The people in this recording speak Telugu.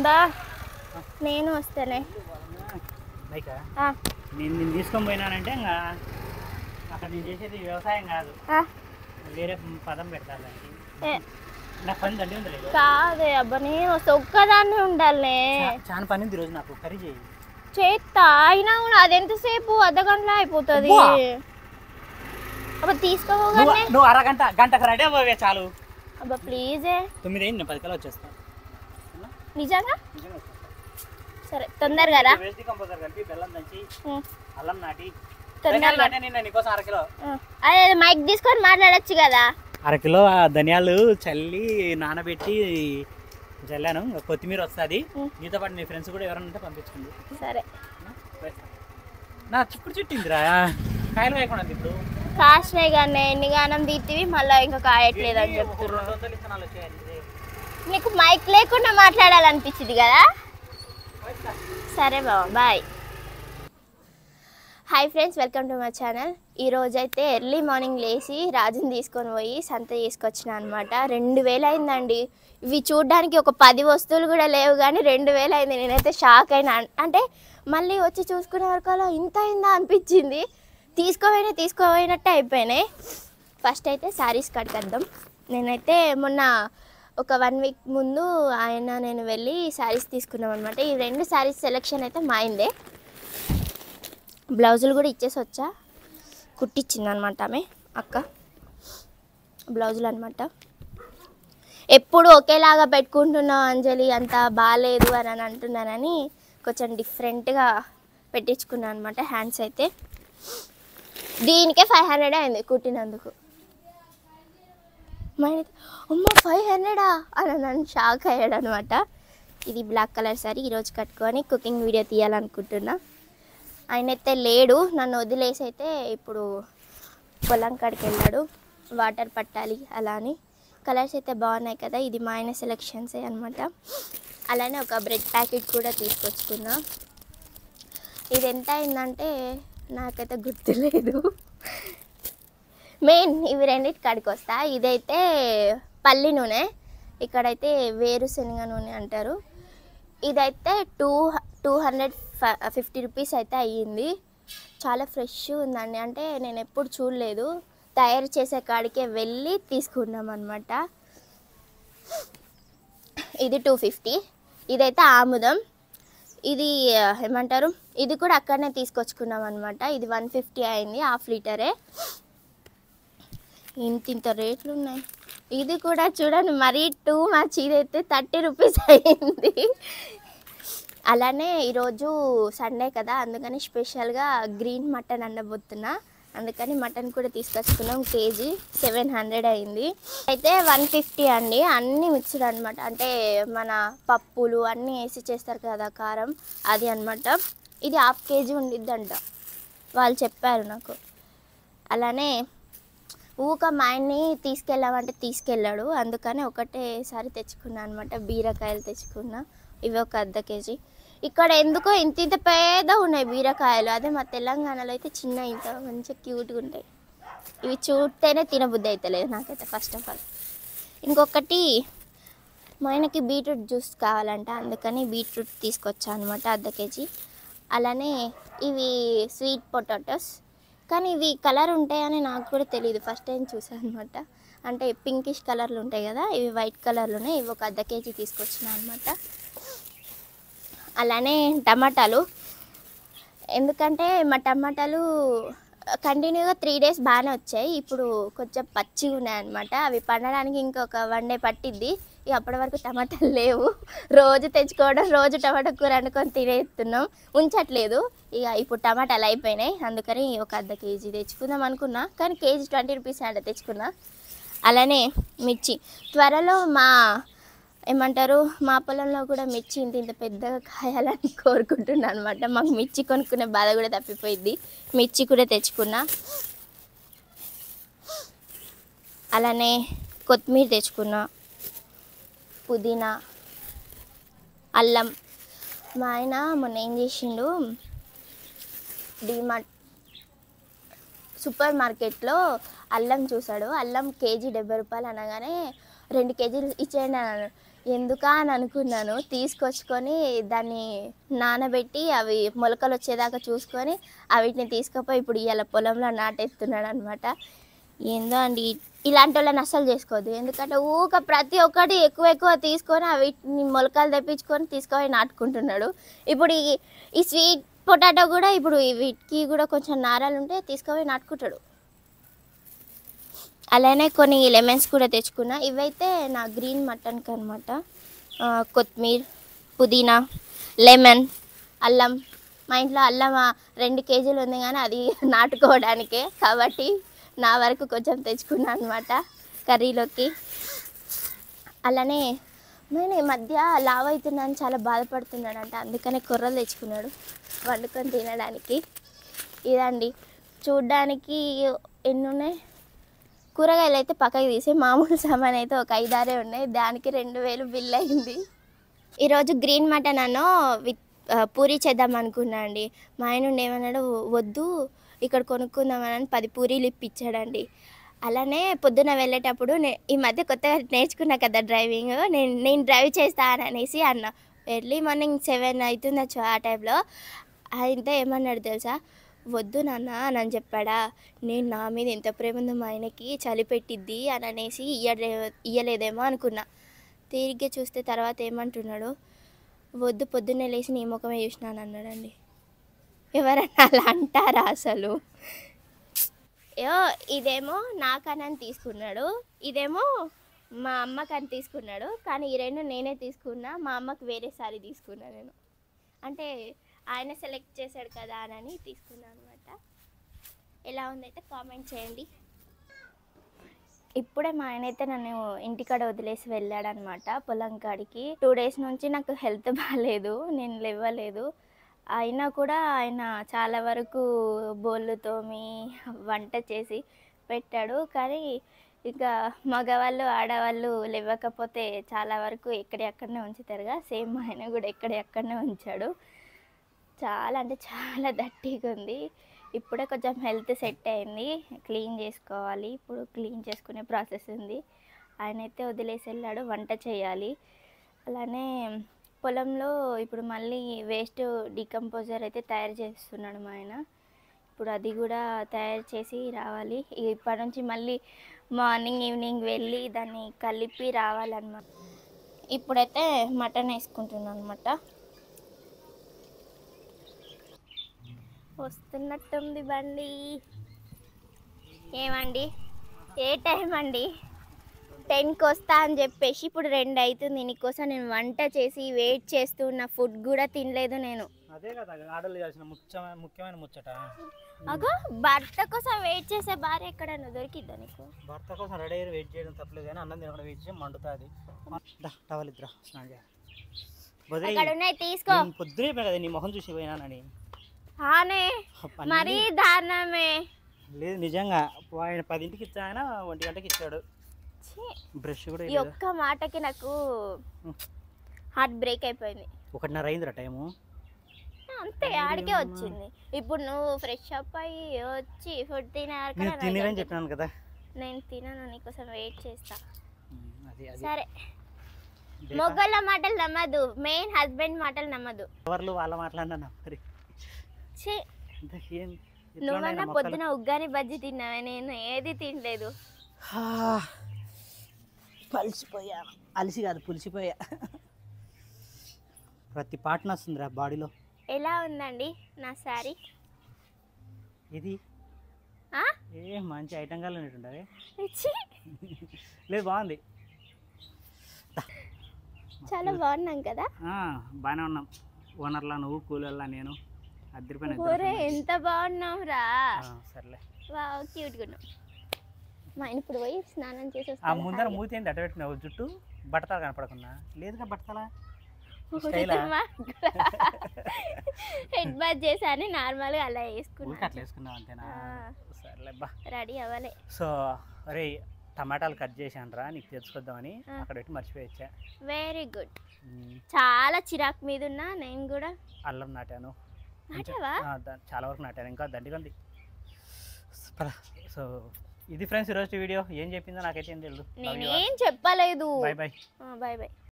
దా నేను వస్తానే నేను తీసుకొని పోయినానంటే ఇంకా అక్కడ నేను చేసేది వ్యవసాయం కాదు, వేరే పదం పెట్టాలి. నా పని దండి ఉంది కాదే అబ్బా, నేను వస్తే ఒక్కదాన్ని ఉండాలి. చాలా పని ఉంది ఈరోజు, నాకు కర్రీ చేయి. చేస్తా అయినా కూడా అది ఎంతసేపు అర్ధగంటలో అయిపోతుంది. అబ్బా తీసుకోగానే నువ్వు అరగంట గంటకు రెడీ అవ్వవే చాలు. అబ్బా ప్లీజే 9 అయింది, 10 కల్లా వచ్చేస్తాను. నిజంగా సరే తొందరగా రా. వేస్ట్ కంపోజర్ కలిపి బెల్లం దంచి అల్లం నాటి తొందరగా నీకోసం 1/2 కిలో. అదే మైక్ తీసుకొని మాట్లాడొచ్చు కదా. 1/2 కిలో ధనియాలు చల్లి నానబెట్టి చల్లాను. కొత్తిమీర వస్తుంది, నీతో పాటు నీ ఫ్రెండ్స్ కూడా ఎవరైనా ఉంటే పంపించండి. సరే నా చిక్కుడు చుట్టిందిరా, కాయలు వేయకుండా ఇప్పుడు కాసినాయి కానీ ఎన్ని గానం తీతివి మళ్ళీ ఇంకా కాయట్లేదు అని చెప్తున్నారు. 200 విత్తనాలు వచ్చాయండి. నీకు మైక్ లేకుండా మాట్లాడాలనిపించింది కదా. సరే బాబా bye. Hi friends, welcome to my channel. ఈరోజైతే ఎర్లీ మార్నింగ్ లేచి రాజుని తీసుకొని పోయి సంత తీసుకొచ్చిన అనమాట. 2000 అయిందండి. ఇవి చూడడానికి ఒక 10 వస్తువులు కూడా లేవు కానీ 2000 అయింది. నేనైతే షాక్ అయినా. అంటే మళ్ళీ వచ్చి చూసుకునే వరకు అలా ఇంత అయిందా అనిపించింది. తీసుకోపోయినట్టే అయిపోయినాయి. ఫస్ట్ అయితే శారీస్ కట్టుకొద్దాం. నేనైతే మొన్న ఒక 1 వీక్ ముందు నేను వెళ్ళి శారీస్ తీసుకున్నాం అనమాట. ఈ 2 శారీస్ సెలెక్షన్ అయితే మా అయిందే. బ్లౌజులు కూడా ఇచ్చేసి వచ్చా, కుట్టించింది అనమాట ఆమె అక్క. బ్లౌజులు అనమాట. ఎప్పుడు ఒకేలాగా పెట్టుకుంటున్నావు అంజలి, అంత బాగాలేదు అని అంటున్నానని కొంచెం డిఫరెంట్గా పెట్టించుకున్నాను అనమాట. హ్యాండ్స్ అయితే దీనికే 500 అయింది కుట్టినందుకు. అమ్మ 500 అని నన్ను షాక్ అయ్యాడు అనమాట. ఇది బ్లాక్ కలర్ సారీ. ఈరోజు కట్టుకొని కుకింగ్ వీడియో తీయాలనుకుంటున్నా. ఆయన అయితే లేడు, నన్ను వదిలేసి అయితే ఇప్పుడు పొలం కాడికి వెళ్ళాడు. వాటర్ పట్టాలి అలా అని. కలర్స్ అయితే బాగున్నాయి కదా. ఇది మా ఆయన సెలెక్షన్సే అనమాట. అలానే ఒక బ్రెడ్ ప్యాకెట్ కూడా తీసుకొచ్చుకున్నా. ఇది ఎంత అయిందంటే నాకైతే గుర్తులేదు. మెయిన్ ఇవి రెండింటి కాడికి వస్తా. ఇదైతే పల్లి నూనె, ఇక్కడైతే వేరుశనగ నూనె అంటారు. ఇదైతే 250 రూపీస్ అయితే అయ్యింది. చాలా ఫ్రెష్ ఉందండి. అంటే నేను ఎప్పుడు చూడలేదు. తయారు చేసే కాడికే వెళ్ళి తీసుకున్నాం అనమాట. ఇది 250. ఇదైతే ఆముదం. ఇది ఏమంటారు, ఇది కూడా అక్కడనే తీసుకొచ్చుకున్నాం అనమాట. ఇది 150 అయింది, 1/2 లీటరే. ఇంత రేట్లు ఉన్నాయి. ఇది కూడా చూడండి మరీ టూ మచ్. ఇదైతే 30 రూపీస్ అయింది. అలానే ఈరోజు సండే కదా, అందుకని స్పెషల్గా గ్రీన్ మటన్ వండబోతున్నా. అందుకని మటన్ కూడా తీసుకొచ్చుకున్నాం. కేజీ 700 అయింది. అయితే 150 అండి. అన్నీ మిక్స్డ్ అనమాట. అంటే మన పప్పులు అన్నీ వేసి చేస్తారు కదా కారం, అది అనమాట. ఇది 1/2 కేజీ ఉండిద్దంట వాళ్ళు చెప్పారు నాకు. అలానే ఊక మా ఆయన్ని తీసుకెళ్ళామంటే తీసుకెళ్ళాడు, అందుకని ఒకటేసారి తెచ్చుకున్నా అనమాట. బీరకాయలు తెచ్చుకున్నా. ఇవి ఒక 1/2 కేజీ. ఇక్కడ ఎందుకో ఇంత పెద్ద ఉన్నాయి బీరకాయలు. అదే మా తెలంగాణలో అయితే చిన్న ఇంత మంచిగా క్యూట్గా ఉంటాయి. ఇవి చూస్తేనే తినబుద్ధి అవుతలేదు నాకైతే ఫస్ట్ ఆఫ్ ఆల్. ఇంకొకటి మా ఆయనకి బీట్రూట్ జ్యూస్ కావాలంట, అందుకని బీట్రూట్ తీసుకొచ్చా అనమాట 1/2 కేజీ. అలానే ఇవి స్వీట్ పొటాటోస్, కానీ ఇవి కలర్ ఉంటాయని నాకు కూడా తెలియదు. ఫస్ట్ టైం చూసాను అనమాట. అంటే పింకిష్ కలర్లు ఉంటాయి కదా, ఇవి వైట్ కలర్లోనే. ఇవి ఒక 1/2 కేజీ తీసుకొచ్చిన అనమాట. అలానే టమాటాలు, ఎందుకంటే మా టమాటాలు కంటిన్యూగా 3 డేస్ బాగానే వచ్చాయి. ఇప్పుడు కొంచెం పచ్చిగా ఉన్నాయన్నమాట. అవి పండడానికి ఇంకొక 1 డే పట్టిద్ది. ఇక అప్పటి వరకు టమాటాలు లేవు. రోజు తెచ్చుకోవడం, రోజు టమాటా కూర వండుకొని తినేస్తున్నాం, ఉంచట్లేదు. ఇక ఇప్పుడు టమాటాలు అయిపోయినాయి, అందుకని ఒక 1/2 కేజీ తెచ్చుకుందాం అనుకున్నా. కానీ కేజీ 20 రూపీస్ అంటే తెచ్చుకున్నా. అలానే మిర్చి త్వరలో మా పొలంలో కూడా మిర్చి ఇంత పెద్దగా కాయాలని కోరుకుంటున్నాను అనమాట. మాకు మిర్చి కొనుక్కునే బాధ కూడా తప్పిపోయింది. మిర్చి కూడా తెచ్చుకున్నా. అలానే కొత్తిమీర తెచ్చుకున్నా, పుదీనా, అల్లం. మా ఆయన మొన్న ఏం చేసిండు, డిమార్ట్ సూపర్ మార్కెట్లో అల్లం చూసాడు. అల్లం కేజీ 70 రూపాయలు అనగానే 2 కేజీలు ఇచ్చేయండి అన్నాడు. ఎందుకా అని అనుకున్నాను. తీసుకొచ్చుకొని దాన్ని నానబెట్టి అవి మొలకలు వచ్చేదాకా చూసుకొని వీటిని తీసుకుపోయి ఇప్పుడు ఇవాళ పొలంలో నాటేస్తున్నాడు అనమాట. ఏందో అండి, ఇలాంటి వాళ్ళని అస్సలు చేసుకోవద్దు. ఎందుకంటే ప్రతి ఒక్కటి ఎక్కువ తీసుకొని వీటిని మొలకలు తెప్పించుకొని తీసుకొని నాటుకుంటున్నాడు. ఇప్పుడు ఈ స్వీట్ పొటాటో కూడా ఇప్పుడు వీటికి కూడా కొంచెం నారాలు ఉంటే తీసుకుపోయి నాటుకుంటాడు. అలానే కొన్ని లెమన్స్ కూడా తెచ్చుకున్నా. ఇవైతే నా గ్రీన్ మటన్కి అనమాట. కొత్తిమీర, పుదీనా, లెమన్, అల్లం. మా ఇంట్లో అల్లం 2 కేజీలు ఉంది కానీ అది నాటుకోవడానికే, కాబట్టి నా వరకు కొంచెం తెచ్చుకున్నా అనమాట కర్రీలోకి. అలానే నేను ఈ మధ్య లావ్ అవుతున్నాను చాలా బాధపడుతున్నాడంట, అందుకనే కొర్రలు తెచ్చుకున్నాడు వండుకొని తినడానికి. ఇదండి చూడ్డానికి ఎన్ని ఉన్నాయి. కూరగాయలు అయితే పక్కకి తీసి మామూలు సామాన్ అయితే ఒక 5-6 ఉన్నాయి. దానికి 2000 బిల్ అయింది. ఈరోజు గ్రీన్ మటన్ విత్ పూరీ చేద్దాం అనుకున్నా అండి. మా ఆయన ఏమన్నాడు, వద్దు ఇక్కడ కొనుక్కుందామని 10 పూరీలు ఇప్పించాడండి. అలానే పొద్దున వెళ్ళేటప్పుడు ఈ మధ్య కొత్తగా నేర్చుకున్నా కదా డ్రైవింగ్, నేను డ్రైవ్ చేస్తాననేసి అన్న. ఎర్లీ మార్నింగ్ 7 అవుతుంది ఆ టైంలో. అయితే ఏమన్నాడు తెలుసా, వద్దు నాన్న అని చెప్పాడా. నేను నా మీద ఎంత ప్రేమ ఉందో మా ఆయనకి, చలి పెట్టిద్ది అని అనేసి ఇయ్యలేదేమో అనుకున్నా. తిరిగి చూస్తే తర్వాత ఏమంటున్నాడు, వద్దు పొద్దున్నే లేచి నీ ముఖమే చూసినాను అన్నాడండి. ఎవరన్నా అలా అంటారా అసలు? ఇదేమో నాకనని తీసుకున్నాడు, ఇదేమో మా అమ్మకని తీసుకున్నాడు. కానీ ఈ 2 నేనే తీసుకున్నా. మా అమ్మకి వేరే సారీ తీసుకున్నా నేను. అంటే ఆయన సెలెక్ట్ చేశాడు కదా అని తీసుకున్నాను అనమాట. ఎలా ఉందైతే కామెంట్ చేయండి. ఇప్పుడే మా ఆయన అయితే నన్ను ఇంటికాడ వదిలేసి వెళ్ళాడనమాట పొలం కాడికి. 2 డేస్ నుంచి నాకు హెల్త్ బాగాలేదు, నేను లేవలేదు. అయినా కూడా ఆయన చాలా వరకు బోళ్ళు తోమి వంట చేసి పెట్టాడు. కానీ ఇంకా మగవాళ్ళు ఆడవాళ్ళు లేవకపోతే చాలా వరకు ఎక్కడెక్కడనే ఉంచుతారుగా, సేమ్ ఆయన కూడా ఎక్కడెక్కడనే ఉంచాడు. చాలా అంటే చాలా దట్టిగా ఉంది. ఇప్పుడే కొంచెం హెల్త్ సెట్ అయింది, క్లీన్ చేసుకోవాలి. ఇప్పుడు క్లీన్ చేసుకునే ప్రాసెస్ ఉంది. ఆయన అయితే వదిలేసి వెళ్ళాడు, వంట చేయాలి. అలానే పొలంలో ఇప్పుడు మళ్ళీ వేస్ట్ డీకంపోజర్ అయితే తయారు చేస్తున్నాడు మా ఆయన. ఇప్పుడు అది కూడా తయారు చేసి రావాలి. ఇప్పటి నుంచి మళ్ళీ మార్నింగ్ ఈవినింగ్ వెళ్ళి దాన్ని కలిపి రావాలన్నమాట. ఇప్పుడైతే మటన్ వేసుకుంటున్నాను అనమాట. వస్తున్నట్టుంది బండి. ఏమండి, ఏ టైం అండి? 10కి వస్తా అని చెప్పేసి ఇప్పుడు 2 అవుతుంది. నీకోసం నేను వంట చేసి వెయిట్ చేస్తున్న, ఫుడ్ కూడా తినలేదు నేను. అదే కదా ఆడలు చేసిన ముఖ్యమైన ముచ్చట. అగో భర్త కోసం వెయిట్ చేసే భార్య ఎక్కడన్నా దొరికిద్దా నీకు? భర్త కోసం రెడీ అయ్యి వెయిట్ చేయడం తప్పలేదు, కానీ అన్నం తినకుండా వెయిట్ చేసి మండుతుంది. టవల్ ఇద్దరా స్నానం చేయాలి. తీసుకో. పొద్దునే కదా నీ మొహం చూసి పోయినానని. ఆనే మరీ దారుణమే. లేదు నిజంగా, ఆయన 10ంటికి ఇచ్చా, ఆయన 1 గంటకి ఇచ్చాడు. బ్రష్ కూడా ఈ ఒక్క మాటకి నాకు హార్ట్ బ్రేక్ అయిపోయింది. 1:30 అయిందిరా టైము. అంతే ఆడికే వచ్చింది. ఇప్పుడు నువ్వు ఫ్రెష్ అప్ అయ్యి వచ్చి ఫుడ్ తినని చెప్పినాను కదా. నేను తినను, నీకోసం వెయిట్ చేస్తా. అది సరే, మొగోళ్ళ మాటలు నమ్మదు, మెయిన్ హస్బెండ్ మాటలు నమ్మదు. ఎవరు వాళ్ళ మాట్లాడినా మరి. నువ్వన్నా పొద్దున ఉగ్గాని బజ్జి తిన్నావే, నేను ఏది తినలేదు. పలిసిపోయా, అలిసి కాదు పులిసిపోయా. ప్రతి పాట నస్తుందిరా బాడీలో. ఎలా ఉందండి నా శారీ? ఇది మంచి ఐటమ్ గా ఉంటుండే. లేదు బాగుంది, చాలా బాగున్నాం కదా. బాగానే ఉన్నాం. ఓనర్లా నువ్వు, కూలర్లా నేను. ఎంత బాగున్నావు రా. సర్లే, క్యూట్ గా ఉన్నావు. మా ఆయన ఇప్పుడు పోయి స్నానం చేసి ఆ ముందర మూతి ఏంటి అట్ట పెట్టినావు, జుట్టు బట్టతల కనపడకుండా? లేదుగా బట్టతల. హెడ్ బాత్ చేశాను, నార్మల్ గా అలా వేసుకున్నా. అట్లా వేసుకున్నావు అంతేనా? సర్లే బా, రెడీ అవ్వలే. సో అరే టమాటాలు కట్ చేశాను రా, నీకు తెచ్చుకొద్దామని అక్కడ పెట్టి మర్చిపోయచ్చా. Very good. చాలా చిరాకు మీద ఉన్నా. నేను కూడా అల్లం నాటాను, చాలా వరకు నాటాను, ఇంకా దండిగా. సో ఇది ఫ్రెండ్స్ ఈరోజు వీడియో. ఏం చెప్పిందో నాకైతే ఏం తెలియదు. నేనేం చెప్పలేదు. Bye bye. Bye bye.